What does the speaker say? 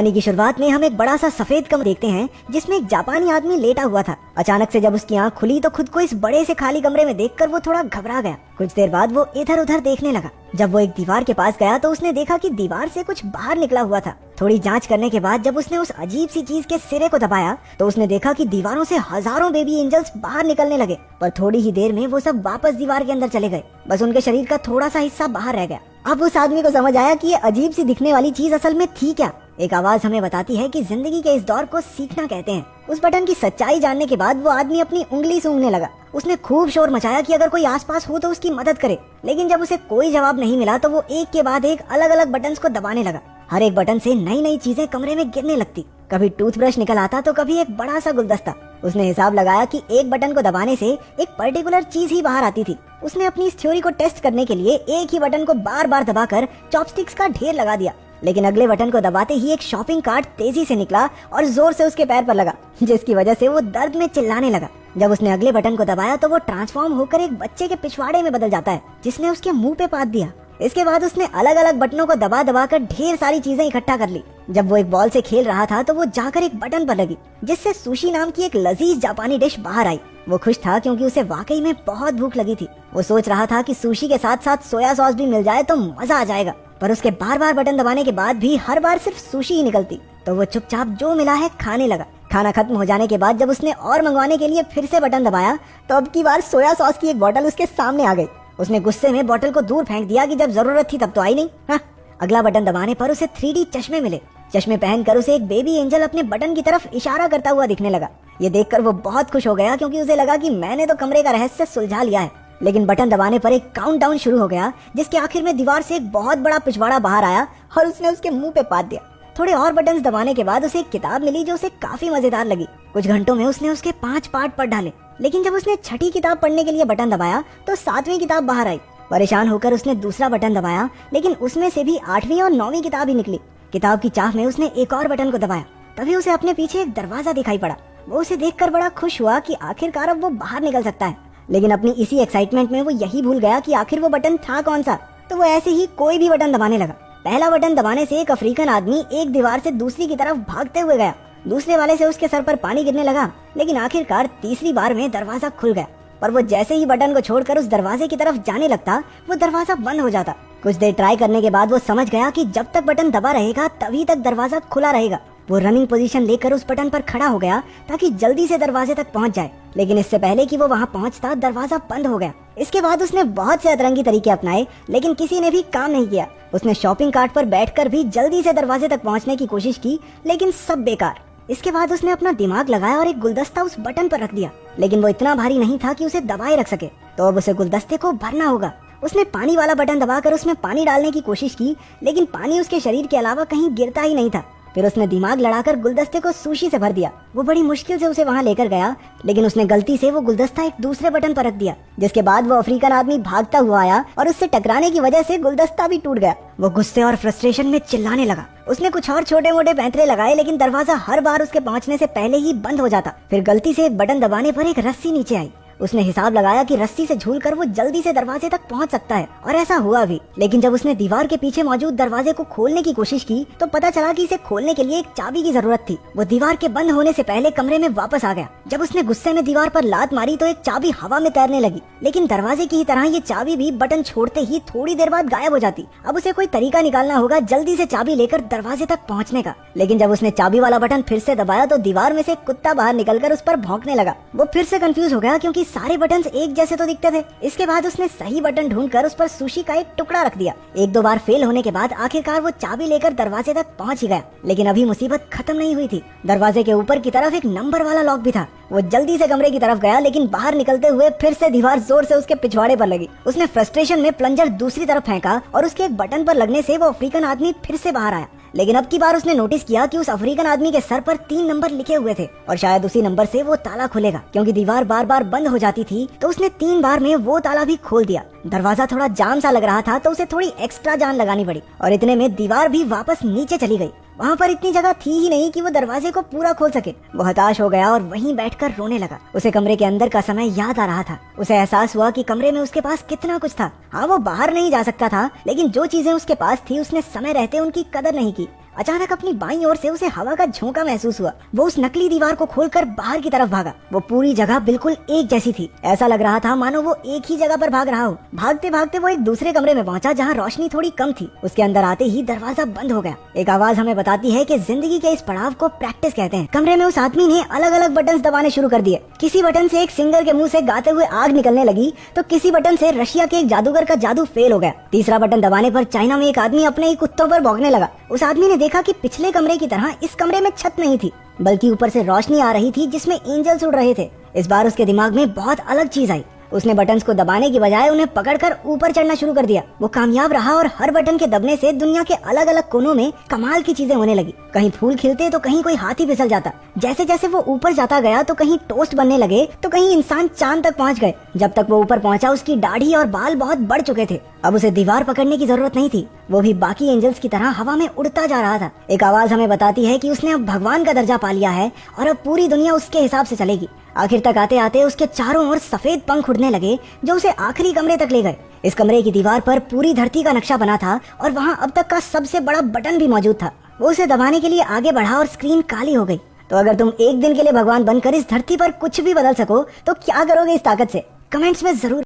कहानी की शुरुआत में हम एक बड़ा सा सफेद कमरा देखते हैं जिसमें एक जापानी आदमी लेटा हुआ था। अचानक से जब उसकी आंख खुली तो खुद को इस बड़े से खाली कमरे में देखकर वो थोड़ा घबरा गया। कुछ देर बाद वो इधर उधर देखने लगा। जब वो एक दीवार के पास गया तो उसने देखा कि दीवार से कुछ बाहर निकला हुआ था। थोड़ी जांच करने के बाद जब उसने उस अजीब सी चीज के सिरे को दबाया तो उसने देखा कि दीवारों से हजारों बेबी एंजल्स बाहर निकलने लगे, पर थोड़ी ही देर में वो सब वापस दीवार के अंदर चले गए। बस उनके शरीर का थोड़ा सा हिस्सा बाहर रह गया। अब उस आदमी को समझ आया कि ये अजीब सी दिखने वाली चीज असल में थी क्या। एक आवाज हमें बताती है कि जिंदगी के इस दौर को सीखना कहते हैं। उस बटन की सच्चाई जानने के बाद वो आदमी अपनी उंगली सूंघने लगा। उसने खूब शोर मचाया कि अगर कोई आसपास हो तो उसकी मदद करे, लेकिन जब उसे कोई जवाब नहीं मिला तो वो एक के बाद एक अलग अलग बटन्स को दबाने लगा। हर एक बटन से नई नई चीजें कमरे में गिरने लगती। कभी टूथब्रश निकल आता तो कभी एक बड़ा सा गुलदस्ता। उसने हिसाब लगाया कि एक बटन को दबाने से एक पर्टिकुलर चीज ही बाहर आती थी। उसने अपनी इस थ्योरी को टेस्ट करने के लिए एक ही बटन को बार बार दबाकर चॉपस्टिक्स का ढेर लगा दिया, लेकिन अगले बटन को दबाते ही एक शॉपिंग कार्ट तेजी से निकला और जोर से उसके पैर पर लगा, जिसकी वजह से वो दर्द में चिल्लाने लगा। जब उसने अगले बटन को दबाया तो वो ट्रांसफॉर्म होकर एक बच्चे के पिछवाड़े में बदल जाता है, जिसने उसके मुंह पे पात दिया। इसके बाद उसने अलग अलग बटनों को दबा दबा कर ढेर सारी चीजें इकट्ठा कर ली। जब वो एक बॉल से खेल रहा था तो वो जाकर एक बटन पर लगी, जिससे सुशी नाम की एक लजीज जापानी डिश बाहर आई। वो खुश था क्योंकि उसे वाकई में बहुत भूख लगी थी। वो सोच रहा था कि सुशी के साथ साथ सोया सॉस भी मिल जाए तो मजा आ जाएगा, पर उसके बार बार बटन दबाने के बाद भी हर बार सिर्फ सुशी ही निकलती। तो वो चुपचाप जो मिला है खाने लगा। खाना खत्म हो जाने के बाद जब उसने और मंगवाने के लिए फिर से बटन दबाया तो अब की बार सोया सॉस की एक बोतल उसके सामने आ गई। उसने गुस्से में बोतल को दूर फेंक दिया कि जब जरूरत थी तब तो आई नहीं। हाँ। अगला बटन दबाने पर उसे 3D चश्मे मिले। चश्मे पहनकर उसे एक बेबी एंजल अपने बटन की तरफ इशारा करता हुआ दिखने लगा। ये देखकर वो बहुत खुश हो गया क्योंकि उसे लगा कि मैंने तो कमरे का रहस्य सुलझा लिया है। लेकिन बटन दबाने पर एक काउंटडाउन शुरू हो गया, जिसके आखिर में दीवार से एक बहुत बड़ा पिछवाड़ा बाहर आया और उसने उसके मुंह पे पात दिया। थोड़े और बटन्स दबाने के बाद उसे एक किताब मिली जो उसे काफी मजेदार लगी। कुछ घंटों में उसने उसके 5 पार्ट पढ़ डाले, लेकिन जब उसने छठी किताब पढ़ने के लिए बटन दबाया तो 7वीं किताब बाहर आई। परेशान होकर उसने दूसरा बटन दबाया, लेकिन उसमें से भी 8वीं और 9वीं किताब ही निकली। किताब की चाह में उसने एक और बटन को दबाया, तभी उसे अपने पीछे एक दरवाजा दिखाई पड़ा। वो उसे देखकर बड़ा खुश हुआ कि आखिरकार अब वो बाहर निकल सकता है, लेकिन अपनी इसी एक्साइटमेंट में वो यही भूल गया कि आखिर वो बटन था कौन सा। तो वो ऐसे ही कोई भी बटन दबाने लगा। पहला बटन दबाने से एक अफ्रीकन आदमी एक दीवार से दूसरी की तरफ भागते हुए गया। दूसरे वाले से उसके सर पर पानी गिरने लगा, लेकिन आखिरकार तीसरी बार में दरवाजा खुल गया। पर वो जैसे ही बटन को छोड़कर उस दरवाजे की तरफ जाने लगता, वो दरवाजा बंद हो जाता। कुछ देर ट्राई करने के बाद वो समझ गया कि जब तक बटन दबा रहेगा तभी तक दरवाजा खुला रहेगा। वो रनिंग पोजीशन लेकर उस बटन पर खड़ा हो गया ताकि जल्दी से दरवाजे तक पहुंच जाए, लेकिन इससे पहले कि वो वहां पहुंचता दरवाजा बंद हो गया। इसके बाद उसने बहुत से अतरंगी तरीके अपनाए, लेकिन किसी ने भी काम नहीं किया। उसने शॉपिंग कार्ट पर बैठकर भी जल्दी से दरवाजे तक पहुंचने की कोशिश की, लेकिन सब बेकार। इसके बाद उसने अपना दिमाग लगाया और एक गुलदस्ता उस बटन पर रख दिया, लेकिन वो इतना भारी नहीं था कि उसे दबाए रख सके। तो अब उसे गुलदस्ते को भरना होगा। उसने पानी वाला बटन दबाकर उसमें पानी डालने की कोशिश की, लेकिन पानी उसके शरीर के अलावा कहीं गिरता ही नहीं था। फिर उसने दिमाग लड़ाकर गुलदस्ते को सुशी से भर दिया। वो बड़ी मुश्किल से उसे वहां लेकर गया, लेकिन उसने गलती से वो गुलदस्ता एक दूसरे बटन पर रख दिया, जिसके बाद वो अफ्रीकन आदमी भागता हुआ आया और उससे टकराने की वजह से गुलदस्ता भी टूट गया। वो गुस्से और फ्रस्ट्रेशन में चिल्लाने लगा। उसने कुछ और छोटे मोटे पैंतरे लगाए, लेकिन दरवाजा हर बार उसके पहुंचने से पहले ही बंद हो जाता। फिर गलती से एक बटन दबाने पर एक रस्सी नीचे आई। उसने हिसाब लगाया कि रस्सी से झूलकर वो जल्दी से दरवाजे तक पहुंच सकता है, और ऐसा हुआ भी। लेकिन जब उसने दीवार के पीछे मौजूद दरवाजे को खोलने की कोशिश की तो पता चला कि इसे खोलने के लिए एक चाबी की जरूरत थी। वो दीवार के बंद होने से पहले कमरे में वापस आ गया। जब उसने गुस्से में दीवार पर लात मारी तो एक चाबी हवा में तैरने लगी, लेकिन दरवाजे की ही तरह ये चाबी भी बटन छोड़ते ही थोड़ी देर बाद गायब हो जाती। अब उसे कोई तरीका निकालना होगा जल्दी से चाबी लेकर दरवाजे तक पहुँचने का। लेकिन जब उसने चाबी वाला बटन फिर से दबाया तो दीवार में से एक कुत्ता बाहर निकलकर उस पर भौंकने लगा। वो फिर से कंफ्यूज हो गया क्योंकि सारे बटन एक जैसे तो दिखते थे। इसके बाद उसने सही बटन ढूंढकर उस पर सुशी का एक टुकड़ा रख दिया। एक दो बार फेल होने के बाद आखिरकार वो चाबी लेकर दरवाजे तक पहुंच ही गया। लेकिन अभी मुसीबत खत्म नहीं हुई थी। दरवाजे के ऊपर की तरफ एक नंबर वाला लॉक भी था। वो जल्दी से कमरे की तरफ गया, लेकिन बाहर निकलते हुए फिर से दीवार जोर से उसके पिछवाड़े पर लगी। उसने फ्रस्ट्रेशन में प्लंजर दूसरी तरफ फेंका और उसके एक बटन पर लगने से वो अफ्रीकन आदमी फिर से बाहर आया। लेकिन अब की बार उसने नोटिस किया कि उस अफ्रीकन आदमी के सर पर 3 नंबर लिखे हुए थे, और शायद उसी नंबर से वो ताला खुलेगा। क्योंकि दीवार बार बार बंद हो जाती थी तो उसने 3 बार में वो ताला भी खोल दिया। दरवाजा थोड़ा जाम सा लग रहा था तो उसे थोड़ी एक्स्ट्रा जान लगानी पड़ी, और इतने में दीवार भी वापस नीचे चली गई। वहाँ पर इतनी जगह थी ही नहीं कि वो दरवाजे को पूरा खोल सके। वो हताश हो गया और वहीं बैठकर रोने लगा। उसे कमरे के अंदर का समय याद आ रहा था। उसे एहसास हुआ कि कमरे में उसके पास कितना कुछ था। हाँ, वो बाहर नहीं जा सकता था, लेकिन जो चीजें उसके पास थी उसने समय रहते उनकी कदर नहीं की। अचानक अपनी बाईं ओर से उसे हवा का झोंका महसूस हुआ। वो उस नकली दीवार को खोलकर बाहर की तरफ भागा। वो पूरी जगह बिल्कुल एक जैसी थी। ऐसा लग रहा था मानो वो एक ही जगह पर भाग रहा हो। भागते भागते वो एक दूसरे कमरे में पहुंचा जहाँ रोशनी थोड़ी कम थी। उसके अंदर आते ही दरवाजा बंद हो गया। एक आवाज हमें बताती है कि जिंदगी के इस पड़ाव को प्रैक्टिस कहते हैं। कमरे में उस आदमी ने अलग अलग बटन दबाने शुरू कर दिए। किसी बटन से एक सिंगर के मुंह से गाते हुए आग निकलने लगी तो किसी बटन से रशिया के एक जादूगर का जादू फेल हो गया। तीसरा बटन दबाने पर चाइना में एक आदमी अपने ही कुत्तों पर भौंकने लगा। उस आदमी ने देखा कि पिछले कमरे की तरह इस कमरे में छत नहीं थी, बल्कि ऊपर से रोशनी आ रही थी जिसमें एंजल्स उड़ रहे थे। इस बार उसके दिमाग में बहुत अलग चीज आई। उसने बटन्स को दबाने की बजाय उन्हें पकड़कर ऊपर चढ़ना शुरू कर दिया। वो कामयाब रहा और हर बटन के दबने से दुनिया के अलग अलग कोनों में कमाल की चीजें होने लगी। कहीं फूल खिलते तो कहीं कोई हाथी फिसल जाता। जैसे जैसे वो ऊपर जाता गया तो कहीं टोस्ट बनने लगे तो कहीं इंसान चांद तक पहुंच गए। जब तक वो ऊपर पहुंचा उसकी दाढ़ी और बाल बहुत बढ़ चुके थे। अब उसे दीवार पकड़ने की जरूरत नहीं थी। वो भी बाकी एंजल्स की तरह हवा में उड़ता जा रहा था। एक आवाज हमें बताती है कि उसने अब भगवान का दर्जा पा लिया है और अब पूरी दुनिया उसके हिसाब से चलेगी। आखिर तक आते आते उसके चारों ओर सफेद पंख उड़ने लगे जो उसे आखिरी कमरे तक ले गए। इस कमरे की दीवार पर पूरी धरती का नक्शा बना था और वहाँ अब तक का सबसे बड़ा बटन भी मौजूद था। वो उसे दबाने के लिए आगे बढ़ा और स्क्रीन काली हो गई। तो अगर तुम एक दिन के लिए भगवान बनकर इस धरती पर कुछ भी बदल सको तो क्या करोगे इस ताकत से? कमेंट्स में जरूर